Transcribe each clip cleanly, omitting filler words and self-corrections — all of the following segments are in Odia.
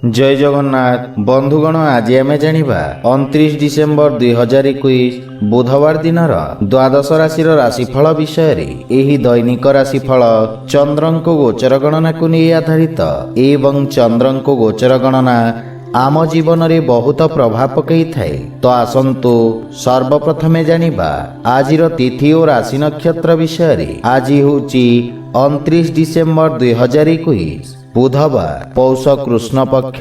जय जगन्नाथ बंधुगण आज आम जानिबा 29 डिसेम्बर 2021 बुधवार दिनर द्वादश राशि राशिफल विषय रे एही दैनिक राशिफल चंद्रंको गोचर गणना को नहीं आधारित एवं चंद्रंको गोचर गणना आम जीवन रे बहुत प्रभाव पकई थाए। तो आसंतु सर्वप्रथमे जानिबा आजिर तिथि और राशि नक्षत्र विषय रे। आज होची 29 डिसेम्बर 2021 बुधवार पौष कृष्ण पक्ष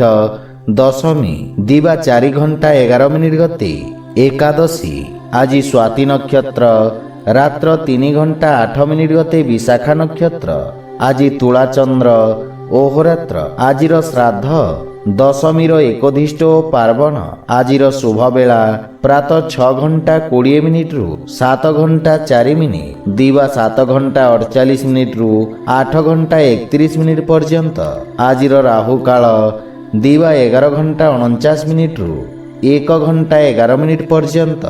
दशमी दिवा 4 घंटा 11 मिनिट गते एकादशी। आज स्वाति नक्षत्र रात्र 3 घंटा 8 मिनिट गते विशाखा नक्षत्र। आज तुला चंद्र ओहरात्र। आजिर श्राद्ध दशमीर एकधिष्ट और पार्वण। आजिर शुभ बेला प्रातः 6 घंटा 20 मिनिट रु 7 घंटा 4 मिनिट दिवा 7 घंटा 48 मिनिट रु 8 घंटा 31 मिनिट पर्यंत। आजिर राहु काल दिवा 11 घंटा 49 मिनिट रु 1 घंटा 11 मिनिट पर्यंत।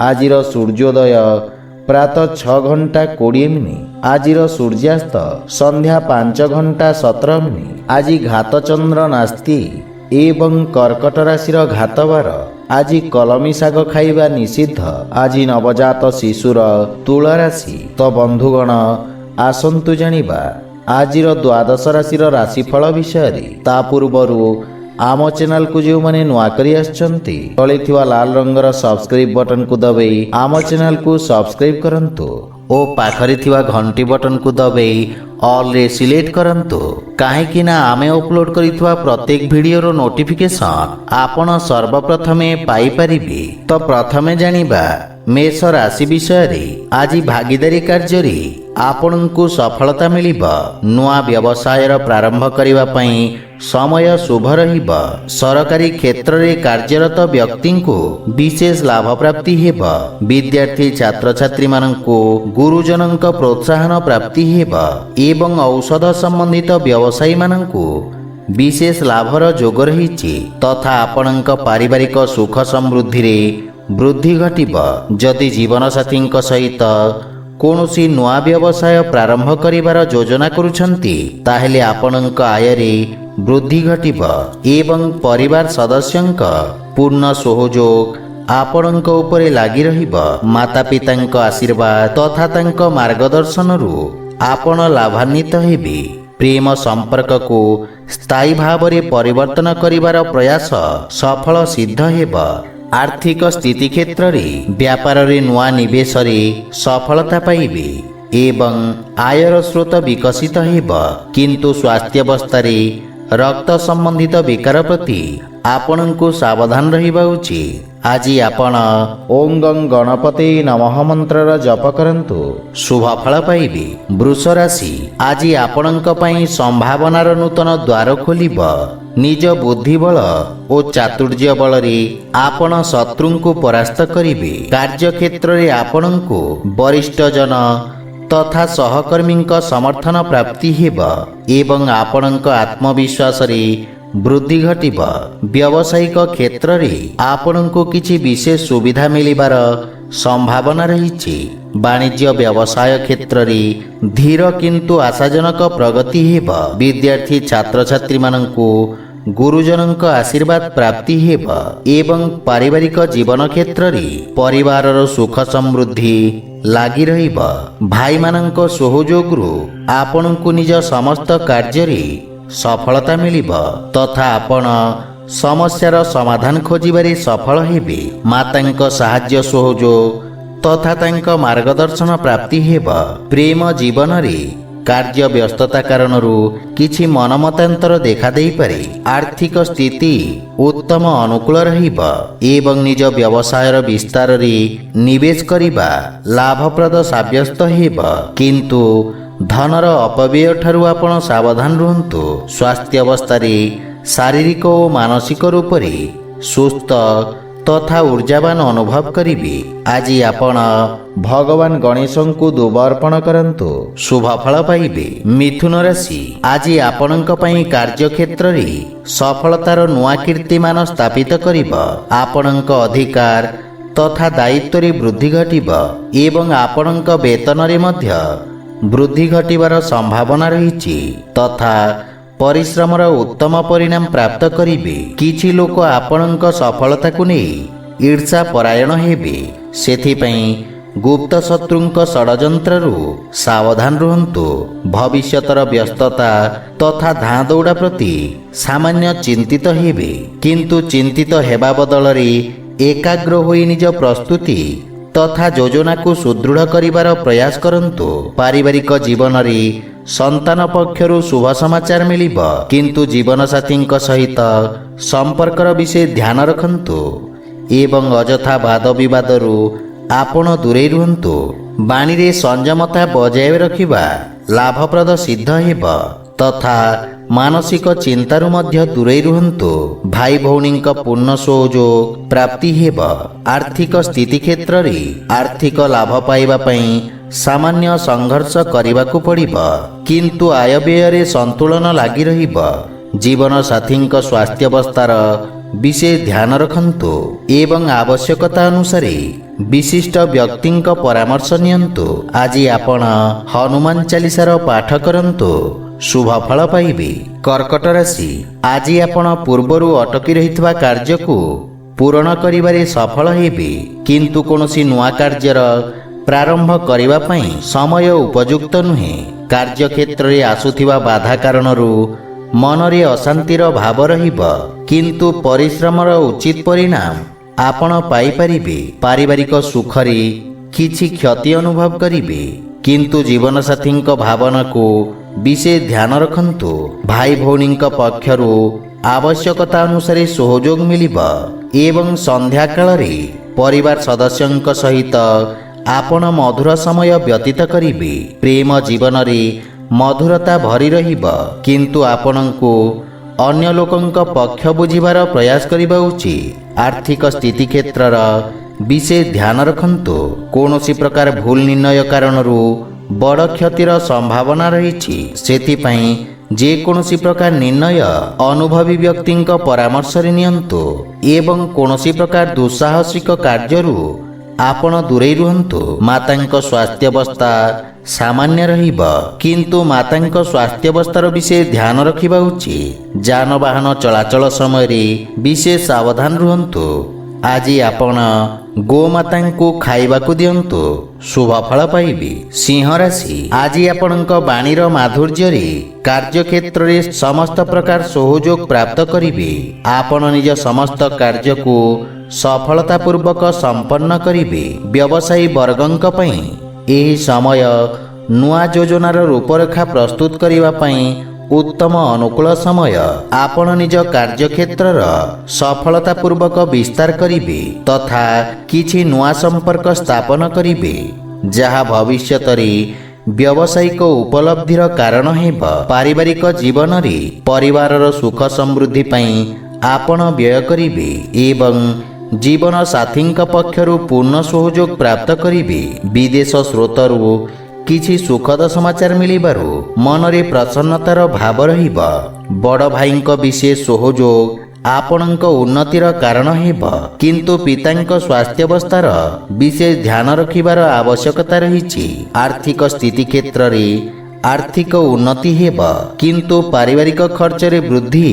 आजिर सूर्योदय प्रातः 6 घंटा 20 मिनिट। आजिर सूर्यास्त संध्या 5 घंटा 17 मिनिट। आज घात चंद्र नास्ति एवं कर्कट राशि घातवार। आज कलमी शाग खाइबा निषिद्ध। आज नवजात शिशुर तुला राशि। तो बंधुगण आसंतु जानिबा आजिर द्वादश राशि राशिफल विषय रे। ता पूर्वरु आम चैनल को जो माने नुआ करी आछंती तळे थिवा लाल रंगर सब्सक्राइब बटन को दबाई आम चैनल को सब्सक्राइब करंतु ओ पाखरे थिवा घंटी बटन को दबाई ऑल रे सिलेक्ट करंतु काहेकि ना आमे अपलोड करिथवा प्रत्येक वीडियो रो नोटिफिकेशन आपण सर्वप्रथमे पाई परिबे। तो प्रथमे जानिबा मेष राशि विषय रे। आज भागीदारी कार्य रे आपनकु सफलता मिलिबा। नुआ व्यवसाय प्रारंभ करिवा पई समय शुभ रहिबा। सरकारी क्षेत्र रे कार्यरत व्यक्ति को विशेष लाभ प्राप्ति हेबा। विद्यार्थी छात्र छात्री माननकु गुरुजनक प्रोत्साहन प्राप्ति हेबा एवं औषध संबंधित व्यवसायी माननकु विशेष लाभर जोग रहिछि तथा आपणक पारिवारिक सुख समृद्धि रे वृद्धि घटिबा। जदि जीवन साथी सहित कौनसी नुआ व्यवसाय प्रारंभ करिवार योजना करुछंती ताहेले आपणक आय रे वृद्धि घटिबा एवं परिवार सदस्यंक पूर्ण सहयोग आपणक उपरे लागि रहिबा। माता पितांक आशीर्वाद तथा तांक मार्गदर्शन रु आपण लाभान्वित हेबे। प्रेम संपर्क को स्थायी भाव रे परिवर्तन करिवार प्रयास सफल सिद्ध हेबा। आर्थिक स्थिति क्षेत्र रे व्यापार रे नुआ निवेश रे सफलता पाइबे एवं आयर स्रोत विकसित हेबा। किंतु स्वास्थ्य अवस्था रे रक्त संबंधित विकार प्रति आपणको सावधान रहिबा उचित। आज आपण ओम गं गणपते नमः मंत्र जप करंतु शुभ फल पाइबे। वृष राशि आज आपणक पई संभावनार नूतन द्वार खोलिबा। निज बुद्धि बल और चातुर्य बल रे आपण शत्रुंको परास्त करिबे। कार्य क्षेत्र रे आपणको वरिष्ठ जन तथा सहकर्मी समर्थन प्राप्ति हेबा एवं आपणक आत्मविश्वास रे वृद्धि घटिबा। व्यावसायिक क्षेत्र रे आपणको किछि विशेष सुविधा मिलिबार संभावना रहिछि। वाणिज्य व्यवसाय क्षेत्र रे धीर किंतु आशाजनक प्रगति हेबा। विद्यार्थी छात्र छात्री माननकु गुरुजनक आशीर्वाद प्राप्ति हेबा एवं पारिवारिक जीवन क्षेत्र रे परिवारर सुख समृद्धि लागि रहिबा। भाई माननक सहयोग रु आपणकु निज समस्त कार्य रे सफलता मिलिबा तथा आपण समस्यार समाधान खोजिबारे सफल हेबे। मातांक साहाय्य सहयोग तथा तांक मार्गदर्शन प्राप्ति हेबा। प्रेम जीवन रे कार्य व्यस्तता कारणरू किछि मनमतांतर देखा देई पारे। आर्थिक स्थिति उत्तम अनुकूल रहिबा एवं निज व्यवसायर विस्तार रे निवेश करिबा लाभप्रद साब्यस्त हेबा। किंतु धनर अपव्यय ठारू आपण सावधान रुहंतु। स्वास्थ्य अवस्था रे शारीरिक और मानसिक रूप रे सुस्थ तथा ऊर्जावान अनुभव करिबे। आज आपण भगवान गणेशं को दुब अर्पण करंतु शुभ फल पाइबे। मिथुन राशि आज आपणक पई कार्य क्षेत्र रे सफलतार नुआ कीर्तिमान स्थापित करिबा। आपणक अधिकार तथा दायित्व रे वृद्धि घटिबा एवं आपणक वेतन रे मध्य वृद्धि घटिबार संभावना रही तथा ପରିଶ୍ରମର ଉତ୍ତମ ପରିଣାମ ପ୍ରାପ୍ତ କରିବେ। କିଛି ଲୋକ ଆପଣଙ୍କ ସଫଳତାକୁ ନେଇ ଈର୍ଷା ପରାୟଣ ହେବେ। ସେଥିପାଇଁ ଗୁପ୍ତ ଶତ୍ରୁଙ୍କ ଷଡ଼ଯନ୍ତ୍ରରୁ ସାବଧାନ ରୁହନ୍ତୁ। ଭବିଷ୍ୟତର ବ୍ୟସ୍ତତା ତଥା ଧାଁ ଦୌଡ଼ା ପ୍ରତି ସାମାନ୍ୟ ଚିନ୍ତିତ ହେବେ, କିନ୍ତୁ ଚିନ୍ତିତ ହେବା ବଦଳରେ ଏକାଗ୍ର ହୋଇ ନିଜ ପ୍ରସ୍ତୁତି ତଥା ଯୋଜନାକୁ ସୁଦୃଢ଼ କରିବାର ପ୍ରୟାସ କରନ୍ତୁ। ପାରିବାରିକ ଜୀବନରେ ସନ୍ତାନ ପକ୍ଷରୁ ଶୁଭ ସମାଚାର ମିଳିବ, କିନ୍ତୁ ଜୀବନସାଥୀଙ୍କ ସହିତ ସମ୍ପର୍କର ବିଷୟ ଧ୍ୟାନ ରଖନ୍ତୁ ଏବଂ ଅଯଥା ବାଦ ବିବାଦରୁ ଆପଣ ଦୂରେଇ ରୁହନ୍ତୁ। ବାଣୀରେ ସଂଯମତା ବଜାୟ ରଖିବା ଲାଭପ୍ରଦ ସିଦ୍ଧ ହେବ ତଥା ମାନସିକ ଚିନ୍ତାରୁ ମଧ୍ୟ ଦୂରେଇ ରୁହନ୍ତୁ। ଭାଇ ଭଉଣୀଙ୍କ ପୂର୍ଣ୍ଣ ସହଯୋଗ ପ୍ରାପ୍ତି ହେବ। ଆର୍ଥିକ ସ୍ଥିତି କ୍ଷେତ୍ରରେ ଆର୍ଥିକ ଲାଭ ପାଇବା ପାଇଁ ସାମାନ୍ୟ ସଂଘର୍ଷ କରିବାକୁ ପଡ଼ିବ, କିନ୍ତୁ ଆୟ ବ୍ୟୟରେ ସନ୍ତୁଳନ ଲାଗି ରହିବ। ଜୀବନସାଥୀଙ୍କ ସ୍ୱାସ୍ଥ୍ୟାବସ୍ଥାର ବିଶେଷ ଧ୍ୟାନ ରଖନ୍ତୁ ଏବଂ ଆବଶ୍ୟକତା ଅନୁସାରେ ବିଶିଷ୍ଟ ବ୍ୟକ୍ତିଙ୍କ ପରାମର୍ଶ ନିଅନ୍ତୁ। ଆଜି ଆପଣ ହନୁମାନ ଚାଳିଶାର ପାଠ କରନ୍ତୁ, ଶୁଭ ଫଳ ପାଇବେ। କର୍କଟ ରାଶି, ଆଜି ଆପଣ ପୂର୍ବରୁ ଅଟକି ରହିଥିବା କାର୍ଯ୍ୟକୁ ପୂରଣ କରିବାରେ ସଫଳ ହେବେ, କିନ୍ତୁ କୌଣସି ନୂଆ କାର୍ଯ୍ୟର ପ୍ରାରମ୍ଭ କରିବା ପାଇଁ ସମୟ ଉପଯୁକ୍ତ ନୁହେଁ। କାର୍ଯ୍ୟକ୍ଷେତ୍ରରେ ଆସୁଥିବା ବାଧା କାରଣରୁ ମନରେ ଅଶାନ୍ତିର ଭାବ ରହିବ, କିନ୍ତୁ ପରିଶ୍ରମର ଉଚିତ ପରିଣାମ ଆପଣ ପାଇପାରିବେ। ପାରିବାରିକ ସୁଖରେ କିଛି କ୍ଷତି ଅନୁଭବ କରିବେ, କିନ୍ତୁ ଜୀବନସାଥୀଙ୍କ ଭାବନାକୁ ବିଶେଷ ଧ୍ୟାନ ରଖନ୍ତୁ। ଭାଇ ଭଉଣୀଙ୍କ ପକ୍ଷରୁ ଆବଶ୍ୟକତା ଅନୁସାରେ ସହଯୋଗ ମିଳିବ ଏବଂ ସନ୍ଧ୍ୟା କାଳରେ ପରିବାର ସଦସ୍ୟଙ୍କ ସହିତ ଆପଣ ମଧୁର ସମୟ ବ୍ୟତୀତ କରିବେ। ପ୍ରେମ ଜୀବନରେ ମଧୁରତା ଭରି ରହିବ, କିନ୍ତୁ ଆପଣଙ୍କୁ ଅନ୍ୟ ଲୋକଙ୍କ ପକ୍ଷ ବୁଝିବାର ପ୍ରୟାସ କରିବା ଉଚିତ। ଆର୍ଥିକ ସ୍ଥିତି କ୍ଷେତ୍ରର ବିଶେଷ ଧ୍ୟାନ ରଖନ୍ତୁ। କୌଣସି ପ୍ରକାର ଭୁଲ ନିର୍ଣ୍ଣୟ କାରଣରୁ ବଡ଼ କ୍ଷତିର ସମ୍ଭାବନା ରହିଛି। ସେଥିପାଇଁ ଯେକୌଣସି ପ୍ରକାର ନିର୍ଣ୍ଣୟ ଅନୁଭବୀ ବ୍ୟକ୍ତିଙ୍କ ପରାମର୍ଶରେ ନିଅନ୍ତୁ ଏବଂ କୌଣସି ପ୍ରକାର ଦୁଃସାହସିକ କାର୍ଯ୍ୟରୁ ଆପଣ ଦୂରେଇ ରୁହନ୍ତୁ। ମାତାଙ୍କ ସ୍ୱାସ୍ଥ୍ୟାବସ୍ଥା ସାମାନ୍ୟ ରହିବ, କିନ୍ତୁ ମାତାଙ୍କ ସ୍ୱାସ୍ଥ୍ୟାବସ୍ଥାର ବିଶେଷ ଧ୍ୟାନ ରଖିବା ଉଚିତ। ଯାନବାହନ ଚଳାଚଳ ସମୟରେ ବିଶେଷ ସାବଧାନ ରୁହନ୍ତୁ। ଆଜି ଆପଣ ଗୋମାତାଙ୍କୁ ଖାଇବାକୁ ଦିଅନ୍ତୁ, ଶୁଭ ଫଳ ପାଇବେ। ସିଂହ ରାଶି, ଆଜି ଆପଣଙ୍କ ବାଣୀର ମାଧୁର୍ଯ୍ୟରେ କାର୍ଯ୍ୟକ୍ଷେତ୍ରରେ ସମସ୍ତ ପ୍ରକାର ସହଯୋଗ ପ୍ରାପ୍ତ କରିବେ। ଆପଣ ନିଜ ସମସ୍ତ କାର୍ଯ୍ୟକୁ ସଫଳତାପୂର୍ବକ ସମ୍ପନ୍ନ କରିବେ। ବ୍ୟବସାୟୀ ବର୍ଗଙ୍କ ପାଇଁ ଏହି ସମୟ ନୂଆ ଯୋଜନାର ରୂପରେଖା ପ୍ରସ୍ତୁତ କରିବା ପାଇଁ ଉତ୍ତମ ଅନୁକୂଳ ସମୟ। ଆପଣ ନିଜ କାର୍ଯ୍ୟକ୍ଷେତ୍ରର ସଫଳତାପୂର୍ବକ ବିସ୍ତାର କରିବେ ତଥା କିଛି ନୂଆ ସମ୍ପର୍କ ସ୍ଥାପନ କରିବେ, ଯାହା ଭବିଷ୍ୟତରେ ବ୍ୟବସାୟିକ ଉପଲବ୍ଧିର କାରଣ ହେବ। ପାରିବାରିକ ଜୀବନରେ ପରିବାରର ସୁଖ ସମୃଦ୍ଧି ପାଇଁ ଆପଣ ବ୍ୟୟ କରିବେ ଏବଂ ଜୀବନ ସାଥୀଙ୍କ ପକ୍ଷରୁ ପୂର୍ଣ୍ଣ ସହଯୋଗ ପ୍ରାପ୍ତ କରିବେ। ବିଦେଶ ସ୍ରୋତରୁ କିଛି ସୁଖଦ ସମାଚାର ମିଳିବାରୁ ମନରେ ପ୍ରସନ୍ନତାର ଭାବ ରହିବ। ବଡ଼ ଭାଇଙ୍କ ବିଶେଷ ସହଯୋଗ ଆପଣଙ୍କ ଉନ୍ନତିର କାରଣ ହେବ, କିନ୍ତୁ ପିତାଙ୍କ ସ୍ୱାସ୍ଥ୍ୟାବସ୍ଥାର ବିଶେଷ ଧ୍ୟାନ ରଖିବାର ଆବଶ୍ୟକତା ରହିଛି। ଆର୍ଥିକ ସ୍ଥିତି କ୍ଷେତ୍ରରେ ଆର୍ଥିକ ଉନ୍ନତି ହେବ, କିନ୍ତୁ ପାରିବାରିକ ଖର୍ଚ୍ଚରେ ବୃଦ୍ଧି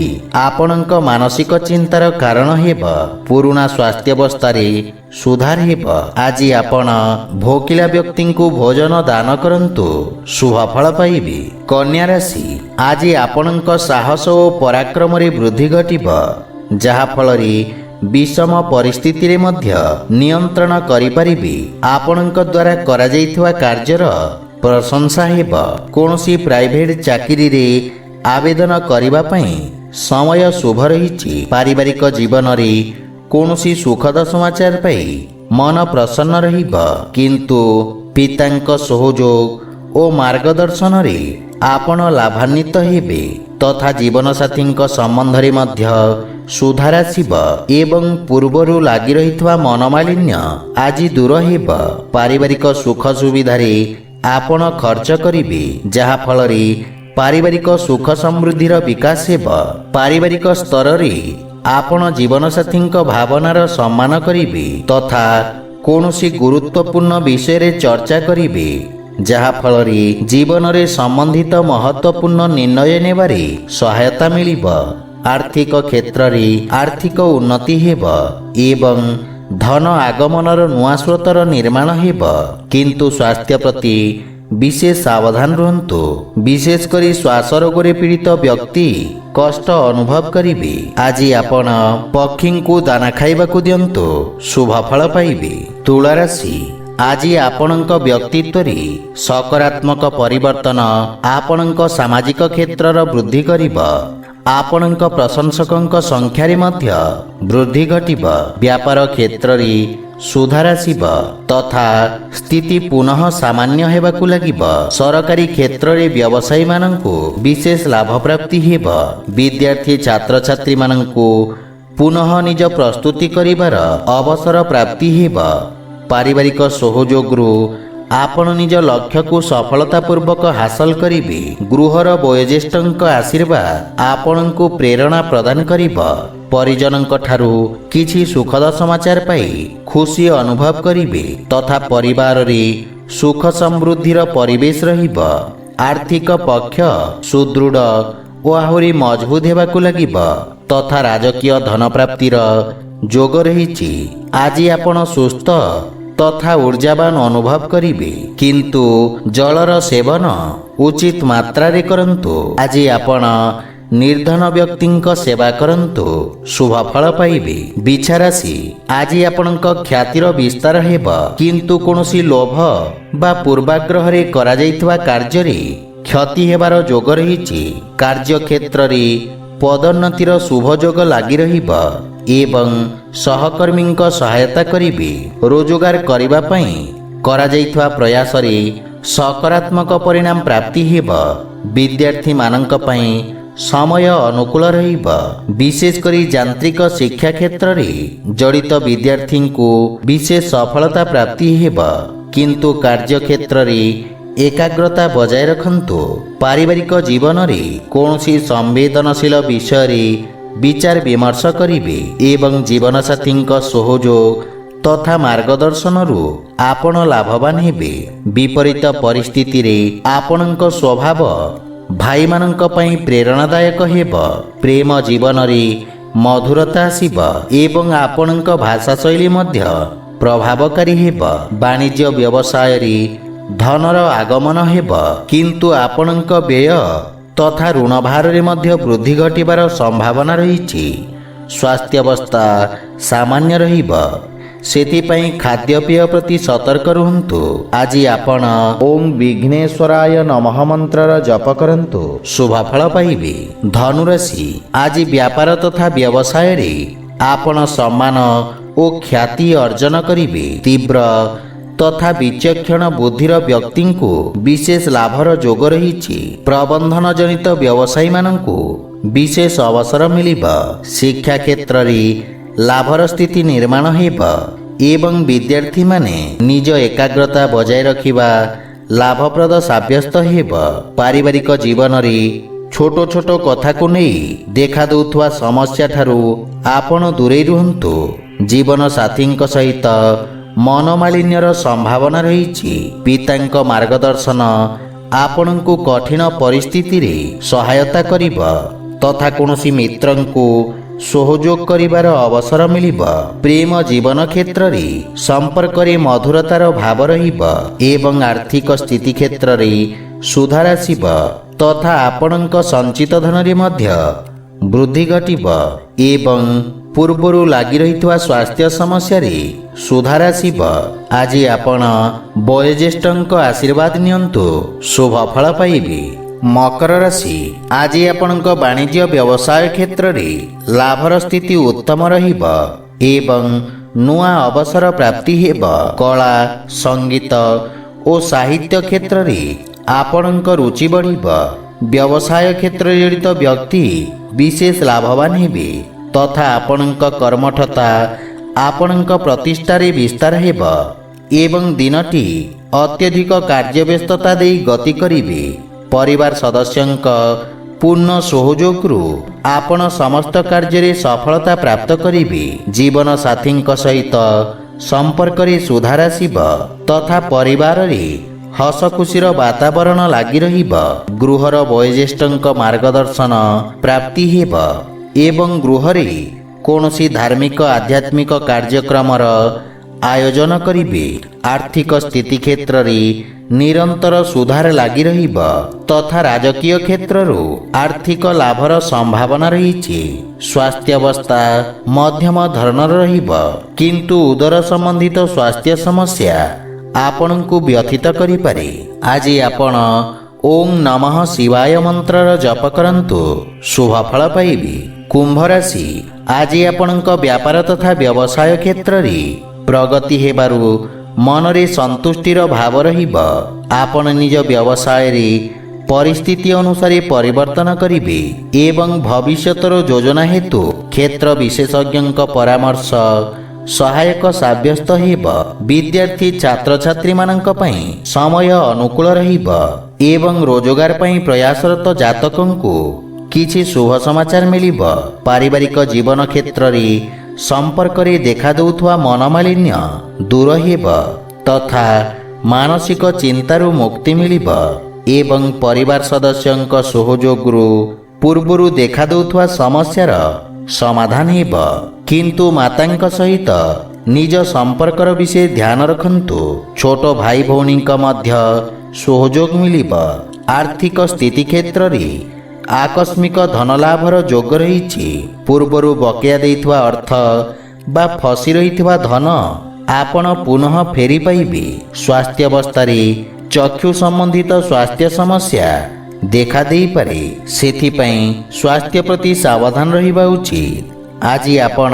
ଆପଣଙ୍କ ମାନସିକ ଚିନ୍ତାର କାରଣ ହେବ। ପୁରୁଣା ସ୍ୱାସ୍ଥ୍ୟାବସ୍ଥାରେ ସୁଧାର ହେବ। ଆଜି ଆପଣ ଭୋକିଲା ବ୍ୟକ୍ତିଙ୍କୁ ଭୋଜନ ଦାନ କରନ୍ତୁ, ଶୁଭ ଫଳ ପାଇବେ। କନ୍ୟା ରାଶି, ଆଜି ଆପଣଙ୍କ ସାହସ ଓ ପରାକ୍ରମରେ ବୃଦ୍ଧି ଘଟିବ, ଯାହାଫଳରେ ବିଷମ ପରିସ୍ଥିତିରେ ମଧ୍ୟ ନିୟନ୍ତ୍ରଣ କରିପାରିବେ। ଆପଣଙ୍କ ଦ୍ୱାରା କରାଯାଇଥିବା କାର୍ଯ୍ୟର ପ୍ରଶଂସା ହେବ। କୌଣସି ପ୍ରାଇଭେଟ ଚାକିରିରେ ଆବେଦନ କରିବା ପାଇଁ ସମୟ ଶୁଭ ରହିଛି। ପାରିବାରିକ ଜୀବନରେ କୌଣସି ସୁଖଦ ସମାଚାର ପାଇ ମନ ପ୍ରସନ୍ନ ରହିବ, କିନ୍ତୁ ପିତାଙ୍କ ସହଯୋଗ ଓ ମାର୍ଗଦର୍ଶନରେ ଆପଣ ଲାଭାନ୍ୱିତ ହେବେ ତଥା ଜୀବନସାଥୀଙ୍କ ସମ୍ବନ୍ଧରେ ମଧ୍ୟ ସୁଧାର ଆସିବ ଏବଂ ପୂର୍ବରୁ ଲାଗି ରହିଥିବା ମନମାଳିନ୍ୟ ଆଜି ଦୂର ହେବ। ପାରିବାରିକ ସୁଖ ସୁବିଧାରେ ଆପଣ ଖର୍ଚ୍ଚ କରିବେ, ଯାହାଫଳରେ ପାରିବାରିକ ସୁଖ ସମୃଦ୍ଧିର ବିକାଶ ହେବ। ପାରିବାରିକ ସ୍ତରରେ ଆପଣ ଜୀବନସାଥୀଙ୍କ ଭାବନାର ସମ୍ମାନ କରିବେ ତଥା କୌଣସି ଗୁରୁତ୍ୱପୂର୍ଣ୍ଣ ବିଷୟରେ ଚର୍ଚ୍ଚା କରିବେ। ଯାହା ଫଳରେ ଜୀବନରେ ସମ୍ବନ୍ଧିତ ମହତ୍ୱପୂର୍ଣ୍ଣ ନିର୍ଣ୍ଣୟ ନେବାରେ ସହାୟତା ମିଳିବ। ଆର୍ଥିକ କ୍ଷେତ୍ରରେ ଆର୍ଥିକ ଉନ୍ନତି ହେବ ଏବଂ ଧନ ଆଗମନର ନୂଆ ସ୍ରୋତର ନିର୍ମାଣ ହେବ। କିନ୍ତୁ ସ୍ୱାସ୍ଥ୍ୟ ପ୍ରତି ବିଶେଷ ସାବଧାନ ରୁହନ୍ତୁ। ବିଶେଷ କରି ଶ୍ୱାସ ରୋଗରେ ପୀଡ଼ିତ ବ୍ୟକ୍ତି କଷ୍ଟ ଅନୁଭବ କରିବେ। ଆଜି ଆପଣ ପକ୍ଷୀଙ୍କୁ ଦାନା ଖାଇବାକୁ ଦିଅନ୍ତୁ, ଶୁଭ ଫଳ ପାଇବେ। ତୁଳା ରାଶି, ଆଜି ଆପଣଙ୍କ ବ୍ୟକ୍ତିତ୍ୱରେ ସକାରାତ୍ମକ ପରିବର୍ତ୍ତନ ଆପଣଙ୍କ ସାମାଜିକ କ୍ଷେତ୍ରର ବୃଦ୍ଧି କରିବ। ଆପଣଙ୍କ ପ୍ରଶଂସକଙ୍କ ସଂଖ୍ୟାରେ ମଧ୍ୟ ବୃଦ୍ଧି ଘଟିବ। ବ୍ୟାପାର କ୍ଷେତ୍ରରେ ସୁଧାର ଆସିବ ତଥା ସ୍ଥିତି ପୁନଃ ସାମାନ୍ୟ ହେବାକୁ ଲାଗିବ। ସରକାରୀ କ୍ଷେତ୍ରରେ ବ୍ୟବସାୟୀମାନଙ୍କୁ ବିଶେଷ ଲାଭ ପ୍ରାପ୍ତି ହେବ। ବିଦ୍ୟାର୍ଥୀ ଛାତ୍ରଛାତ୍ରୀମାନଙ୍କୁ ପୁନଃ ନିଜ ପ୍ରସ୍ତୁତି କରିବାର ଅବସର ପ୍ରାପ୍ତି ହେବ। ପାରିବାରିକ ସହଯୋଗରୁ ଆପଣ ନିଜ ଲକ୍ଷ୍ୟକୁ ସଫଳତାପୂର୍ବକ ହାସଲ କରିବେ। ଗୃହର ବୟୋଜ୍ୟେଷ୍ଠଙ୍କ ଆଶୀର୍ବାଦ ଆପଣଙ୍କୁ ପ୍ରେରଣା ପ୍ରଦାନ କରିବ। ପରିଜନଙ୍କ ଠାରୁ କିଛି ସୁଖଦ ସମାଚାର ପାଇ ଖୁସି ଅନୁଭବ କରିବେ ତଥା ପରିବାରରେ ସୁଖ ସମୃଦ୍ଧିର ପରିବେଶ ରହିବ। ଆର୍ଥିକ ପକ୍ଷ ସୁଦୃଢ଼ ଓ ଆହୁରି ମଜବୁତ ହେବାକୁ ଲାଗିବ ତଥା ରାଜକୀୟ ଧନପ୍ରାପ୍ତିର ଯୋଗ ରହିଛି। ଆଜି ଆପଣ ସୁସ୍ଥ ତଥା ଊର୍ଜାବାନ ଅନୁଭବ କରିବେ, କିନ୍ତୁ ଜଳର ସେବନ ଉଚିତ ମାତ୍ରାରେ କରନ୍ତୁ। ଆଜି ଆପଣ ନିର୍ଧନ ବ୍ୟକ୍ତିଙ୍କ ସେବା କରନ୍ତୁ, ଶୁଭ ଫଳ ପାଇବେ। ବିଛା ରାଶି, ଆଜି ଆପଣଙ୍କ ଖ୍ୟାତିର ବିସ୍ତାର ହେବ, କିନ୍ତୁ କୌଣସି ଲୋଭ ବା ପୂର୍ବାଗ୍ରହରେ କରାଯାଇଥିବା କାର୍ଯ୍ୟରେ କ୍ଷତି ହେବାର ଯୋଗ ରହିଛି। କାର୍ଯ୍ୟକ୍ଷେତ୍ରରେ ପଦୋନ୍ନତିର ଶୁଭ ଯୋଗ ଲାଗି ରହିବ ଏବଂ ସହକର୍ମୀଙ୍କ ସହାୟତା କରିବେ। ରୋଜଗାର କରିବା ପାଇଁ କରାଯାଇଥିବା ପ୍ରୟାସରେ ସକାରାତ୍ମକ ପରିଣାମ ପ୍ରାପ୍ତି ହେବ। ବିଦ୍ୟାର୍ଥୀମାନଙ୍କ ପାଇଁ ସମୟ ଅନୁକୂଳ ରହିବ। ବିଶେଷ କରି ଯାନ୍ତ୍ରିକ ଶିକ୍ଷା କ୍ଷେତ୍ରରେ ଜଡ଼ିତ ବିଦ୍ୟାର୍ଥୀଙ୍କୁ ବିଶେଷ ସଫଳତା ପ୍ରାପ୍ତି ହେବ, କିନ୍ତୁ କାର୍ଯ୍ୟକ୍ଷେତ୍ରରେ ଏକାଗ୍ରତା ବଜାୟ ରଖନ୍ତୁ। ପାରିବାରିକ ଜୀବନରେ କୌଣସି ସମ୍ବେଦନଶୀଳ ବିଷୟରେ ବିଚାର ବିମର୍ଶ କରିବେ ଏବଂ ଜୀବନସାଥୀଙ୍କ ସହଯୋଗ ତଥା ମାର୍ଗଦର୍ଶନରୁ ଆପଣ ଲାଭବାନ ହେବେ। ବିପରୀତ ପରିସ୍ଥିତିରେ ଆପଣଙ୍କ ସ୍ୱଭାବ ଭାଇମାନଙ୍କ ପାଇଁ ପ୍ରେରଣାଦାୟକ ହେବ। ପ୍ରେମ ଜୀବନରେ ମଧୁରତା ଆସିବ ଏବଂ ଆପଣଙ୍କ ଭାଷାଶୈଳୀ ମଧ୍ୟ ପ୍ରଭାବକାରୀ ହେବ। ବାଣିଜ୍ୟ ବ୍ୟବସାୟରେ ଧନର ଆଗମନ ହେବ, କିନ୍ତୁ ଆପଣଙ୍କ ବ୍ୟୟ ତଥା ଋଣ ଭାରରେ ମଧ୍ୟ ବୃଦ୍ଧି ଘଟିବାର ସମ୍ଭାବନା ରହିଛି। ସ୍ୱାସ୍ଥ୍ୟାବସ୍ଥା ସାମାନ୍ୟ ରହିବ, ସେଥିପାଇଁ ଖାଦ୍ୟପେୟ ପ୍ରତି ସତର୍କ ରୁହନ୍ତୁ। ଆଜି ଆପଣ ଓಂ ବିଘ୍ନେଶ୍ୱରାୟ ନମଃ ମନ୍ତ୍ରର ଜପ କରନ୍ତୁ, ଶୁଭ ଫଳ ପାଇବେ। ଧନୁରାଶି, ଆଜି ବ୍ୟାପାର ତଥା ବ୍ୟବସାୟରେ ଆପଣ ସମ୍ମାନ ଓ ଖ୍ୟାତି ଅର୍ଜନ କରିବେ। ତୀବ୍ର ତଥା ବିଚକ୍ଷଣ ବୁଦ୍ଧିର ବ୍ୟକ୍ତିଙ୍କୁ ବିଶେଷ ଲାଭର ଯୋଗ ରହିଛି। ପ୍ରବନ୍ଧନ ଜନିତ ବ୍ୟବସାୟୀମାନଙ୍କୁ ବିଶେଷ ଅବସର ମିଳିବ। ଶିକ୍ଷା କ୍ଷେତ୍ରରେ ଲାଭର ସ୍ଥିତି ନିର୍ମାଣ ହେବ ଏବଂ ବିଦ୍ୟାର୍ଥୀମାନେ ନିଜ ଏକାଗ୍ରତା ବଜାୟ ରଖିବା ଲାଭପ୍ରଦ ସାବ୍ୟସ୍ତ ହେବ। ପାରିବାରିକ ଜୀବନରେ ଛୋଟ ଛୋଟ କଥାକୁ ନେଇ ଦେଖାଦେଉଥିବା ସମସ୍ୟା ଠାରୁ ଆପଣ ଦୂରେଇ ରୁହନ୍ତୁ। ଜୀବନ ସାଥୀଙ୍କ ସହିତ ମନମାଳିନ୍ୟର ସମ୍ଭାବନା ରହିଛି। ପିତାଙ୍କ ମାର୍ଗଦର୍ଶନ ଆପଣଙ୍କୁ କଠିନ ପରିସ୍ଥିତିରେ ସହାୟତା କରିବ ତଥା କୌଣସି ମିତ୍ରଙ୍କୁ ସହଯୋଗ କରିବାର ଅବସର ମିଳିବ। ପ୍ରେମ ଜୀବନ କ୍ଷେତ୍ରରେ ସମ୍ପର୍କରେ ମଧୁରତାର ଭାବ ରହିବ ଏବଂ ଆର୍ଥିକ ସ୍ଥିତି କ୍ଷେତ୍ରରେ ସୁଧାର ଆସିବ ତଥା ଆପଣଙ୍କ ସଞ୍ଚିତ ଧନରେ ମଧ୍ୟ ବୃଦ୍ଧି ଘଟିବ ଏବଂ ପୂର୍ବରୁ ଲାଗି ରହିଥିବା ସ୍ୱାସ୍ଥ୍ୟ ସମସ୍ୟାରେ ସୁଧାର ଆସିବ। ଆଜି ଆପଣ ବୟୋଜ୍ୟେଷ୍ଠଙ୍କ ଆଶୀର୍ବାଦ ନିଅନ୍ତୁ, ଶୁଭ ଫଳ ପାଇବେ। ମକର ରାଶି, ଆଜି ଆପଣଙ୍କ ବାଣିଜ୍ୟ ବ୍ୟବସାୟ କ୍ଷେତ୍ରରେ ଲାଭର ସ୍ଥିତି ଉତ୍ତମ ରହିବ ଏବଂ ନୂଆ ଅବସର ପ୍ରାପ୍ତି ହେବ। କଳା, ସଙ୍ଗୀତ ଓ ସାହିତ୍ୟ କ୍ଷେତ୍ରରେ ଆପଣଙ୍କ ରୁଚି ବଢ଼ିବ। ବ୍ୟବସାୟ କ୍ଷେତ୍ରରେ ଜଡ଼ିତ ବ୍ୟକ୍ତି ବିଶେଷ ଲାଭବାନ ହେବେ ତଥା ଆପଣଙ୍କ କର୍ମଠତା ଆପଣଙ୍କ ପ୍ରତିଷ୍ଠାରେ ବିସ୍ତାର ହେବ ଏବଂ ଦିନଟି ଅତ୍ୟଧିକ କାର୍ଯ୍ୟବ୍ୟସ୍ତତା ଦେଇ ଗତି କରିବେ। ପରିବାର ସଦସ୍ୟଙ୍କ ପୂର୍ଣ୍ଣ ସହଯୋଗରୁ ଆପଣ ସମସ୍ତ କାର୍ଯ୍ୟରେ ସଫଳତା ପ୍ରାପ୍ତ କରିବେ। ଜୀବନସାଥୀଙ୍କ ସହିତ ସମ୍ପର୍କରେ ସୁଧାର ଆସିବ ତଥା ପରିବାରରେ ହସ ଖୁସିର ବାତାବରଣ ଲାଗି ରହିବ। ଗୃହର ବୟୋଜ୍ୟେଷ୍ଠଙ୍କ ମାର୍ଗଦର୍ଶନ ପ୍ରାପ୍ତି ହେବ ଏବଂ ଗୃହରେ କୌଣସି ଧାର୍ମିକ ଆଧ୍ୟାତ୍ମିକ କାର୍ଯ୍ୟକ୍ରମର ଆୟୋଜନ କରିବେ। ଆର୍ଥିକ ସ୍ଥିତି କ୍ଷେତ୍ରରେ ନିରନ୍ତର ସୁଧାର ଲାଗି ରହିବ ତଥା ରାଜକୀୟ କ୍ଷେତ୍ରରୁ ଆର୍ଥିକ ଲାଭର ସମ୍ଭାବନା ରହିଛି। ସ୍ୱାସ୍ଥ୍ୟାବସ୍ଥା ମଧ୍ୟମ ଧରଣର ରହିବ, କିନ୍ତୁ ଉଦର ସମ୍ବନ୍ଧିତ ସ୍ୱାସ୍ଥ୍ୟ ସମସ୍ୟା ଆପଣଙ୍କୁ ବ୍ୟଥିତ କରିପାରେ। ଆଜି ଆପଣ ଓಂ ନମଃ ଶିବାୟ ମନ୍ତ୍ରର ଜପ କରନ୍ତୁ, ଶୁଭ ଫଳ ପାଇବେ। କୁମ୍ଭ ରାଶି, ଆଜି ଆପଣଙ୍କ ବ୍ୟାପାର ତଥା ବ୍ୟବସାୟ କ୍ଷେତ୍ରରେ ପ୍ରଗତି ହେବାରୁ ମନରେ ସନ୍ତୁଷ୍ଟିର ଭାବ ରହିବ। ଆପଣ ନିଜ ବ୍ୟବସାୟରେ ପରିସ୍ଥିତି ଅନୁସାରେ ପରିବର୍ତ୍ତନ କରିବେ ଏବଂ ଭବିଷ୍ୟତର ଯୋଜନା ହେତୁ କ୍ଷେତ୍ର ବିଶେଷଜ୍ଞଙ୍କ ପରାମର୍ଶ ସହାୟକ ସାବ୍ୟସ୍ତ ହେବ। ବିଦ୍ୟାର୍ଥୀ ଛାତ୍ରଛାତ୍ରୀମାନଙ୍କ ପାଇଁ ସମୟ ଅନୁକୂଳ ରହିବ ଏବଂ ରୋଜଗାର ପାଇଁ ପ୍ରୟାସରତ ଜାତକଙ୍କୁ କିଛି ଶୁଭ ସମାଚାର ମିଳିବ। ପାରିବାରିକ ଜୀବନ କ୍ଷେତ୍ରରେ ସମ୍ପର୍କରେ ଦେଖାଦେଉଥିବା ମନମାଳିନ୍ୟ ଦୂର ହେବ ତଥା ମାନସିକ ଚିନ୍ତାରୁ ମୁକ୍ତି ମିଳିବ ଏବଂ ପରିବାର ସଦସ୍ୟଙ୍କ ସହଯୋଗରୁ ପୂର୍ବରୁ ଦେଖାଦେଉଥିବା ସମସ୍ୟାର ସମାଧାନ ହେବ। କିନ୍ତୁ ମାତାଙ୍କ ସହିତ ନିଜ ସମ୍ପର୍କର ବିଷୟ ଧ୍ୟାନ ରଖନ୍ତୁ। ଛୋଟ ଭାଇ ଭଉଣୀଙ୍କ ମଧ୍ୟ ସହଯୋଗ ମିଳିବ। ଆର୍ଥିକ ସ୍ଥିତି କ୍ଷେତ୍ରରେ ଆକସ୍ମିକ ଧନଲାଭର ଯୋଗ ରହିଛି। ପୂର୍ବରୁ ବକେୟା ଦେଇଥିବା ଅର୍ଥ ବା ଫସି ରହିଥିବା ଧନ ଆପଣ ପୁନଃ ଫେରି ପାଇବେ। ସ୍ୱାସ୍ଥ୍ୟାବସ୍ଥାରେ ଚକ୍ଷୁ ସମ୍ବନ୍ଧିତ ସ୍ୱାସ୍ଥ୍ୟ ସମସ୍ୟା ଦେଖା ଦେଇପାରେ, ସେଥିପାଇଁ ସ୍ୱାସ୍ଥ୍ୟ ପ୍ରତି ସାବଧାନ ରହିବା ଉଚିତ। ଆଜି ଆପଣ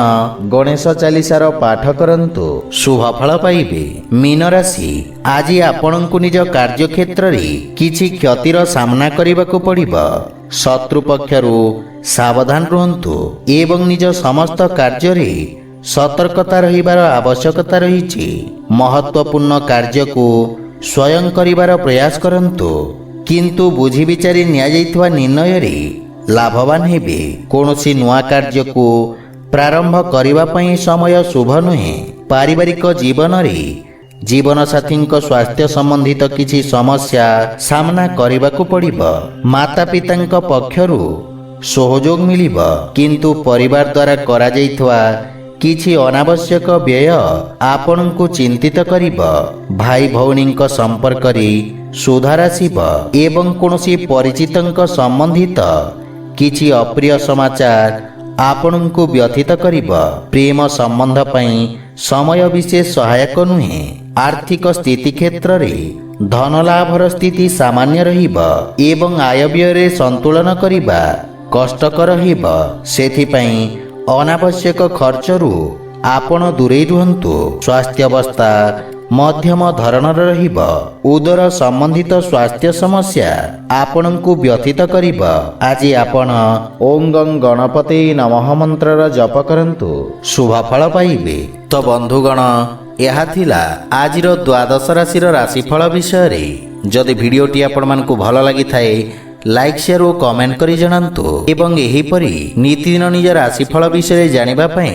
ଗଣେଶ ଚାଳିଶାର ପାଠ କରନ୍ତୁ, ଶୁଭ ଫଳ ପାଇବେ। ମୀନ ରାଶି, ଆଜି ଆପଣଙ୍କୁ ନିଜ କାର୍ଯ୍ୟକ୍ଷେତ୍ରରେ କିଛି କ୍ଷତିର ସାମ୍ନା କରିବାକୁ ପଡ଼ିବ। ଶତ୍ରୁ ପକ୍ଷରୁ ସାବଧାନ ରୁହନ୍ତୁ ଏବଂ ନିଜ ସମସ୍ତ କାର୍ଯ୍ୟରେ ସତର୍କତା ରହିବାର ଆବଶ୍ୟକତା ରହିଛି। ମହତ୍ୱପୂର୍ଣ୍ଣ କାର୍ଯ୍ୟକୁ ସ୍ୱୟଂ କରିବାର ପ୍ରୟାସ କରନ୍ତୁ, କିନ୍ତୁ ବୁଝି ବିଚାରି ନିଆଯାଇଥିବା ନିର୍ଣ୍ଣୟରେ ଲାଭବାନ ହେବେ। କୌଣସି ନୂଆ କାର୍ଯ୍ୟକୁ ପ୍ରାରମ୍ଭ କରିବା ପାଇଁ ସମୟ ଶୁଭ ନୁହେଁ। ପାରିବାରିକ ଜୀବନରେ ଜୀବନସାଥୀଙ୍କ ସ୍ୱାସ୍ଥ୍ୟ ସମ୍ବନ୍ଧିତ କିଛି ସମସ୍ୟା ସାମ୍ନା କରିବାକୁ ପଡ଼ିବ। ମାତା ପିତାଙ୍କ ପକ୍ଷରୁ ସହଯୋଗ ମିଳିବ, କିନ୍ତୁ ପରିବାର ଦ୍ୱାରା କରାଯାଇଥିବା କିଛି ଅନାବଶ୍ୟକ ବ୍ୟୟ ଆପଣଙ୍କୁ ଚିନ୍ତିତ କରିବ। ଭାଇ ଭଉଣୀଙ୍କ ସମ୍ପର୍କରେ ସୁଧାର ଆସିବ ଏବଂ କୌଣସି ପରିଚିତଙ୍କ ସମ୍ବନ୍ଧିତ କିଛି ଅପ୍ରିୟ ସମାଚାର ଆପଣଙ୍କୁ ବ୍ୟଥିତ କରିବ। ପ୍ରେମ ସମ୍ବନ୍ଧ ପାଇଁ ସମୟ ବିଶେଷ ସହାୟକ ନୁହେଁ। ଆର୍ଥିକ ସ୍ଥିତି କ୍ଷେତ୍ରରେ ଧନଲାଭର ସ୍ଥିତି ସାମାନ୍ୟ ରହିବ ଏବଂ ଆୟ ବ୍ୟୟରେ ସନ୍ତୁଳନ କରିବା କଷ୍ଟକର ହେବ। ସେଥିପାଇଁ ଅନାବଶ୍ୟକ ଖର୍ଚ୍ଚରୁ ଆପଣ ଦୂରେଇ ରୁହନ୍ତୁ। ସ୍ୱାସ୍ଥ୍ୟାବସ୍ଥା ମଧ୍ୟମ ଧରଣର ରହିବ। ଉଦର ସମ୍ବନ୍ଧିତ ସ୍ୱାସ୍ଥ୍ୟ ସମସ୍ୟା ଆପଣଙ୍କୁ ବ୍ୟଥିତ କରିବ। ଆଜି ଆପଣ ଓಂ ଗଂ ଗଣପତି ନମଃ ମନ୍ତ୍ରର ଜପ କରନ୍ତୁ, ଶୁଭ ଫଳ ପାଇବେ। ତ ବନ୍ଧୁଗଣ, ଏହା ଥିଲା ଆଜିର ଦ୍ୱାଦଶ ରାଶିର ରାଶିଫଳ ବିଷୟରେ। ଯଦି ଭିଡ଼ିଓଟି ଆପଣମାନଙ୍କୁ ଭଲ ଲାଗିଥାଏ, ଲାଇକ୍ ସେୟାର ଓ କମେଣ୍ଟ କରି ଜଣାନ୍ତୁ ଏବଂ ଏହିପରି ନିତିଦିନ ନିଜ ରାଶିଫଳ ବିଷୟରେ ଜାଣିବା ପାଇଁ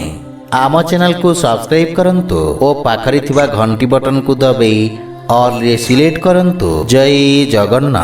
ଆମ ଚ୍ୟାନେଲକୁ ସବସ୍କ୍ରାଇବ୍ କରନ୍ତୁ ଓ ପାଖରେ ଥିବା ଘଣ୍ଟି ବଟନକୁ ଦବାଇ ଅଲ୍ରେ ସିଲେକ୍ଟ କରନ୍ତୁ। ଜୟ ଜଗନ୍ନାଥ।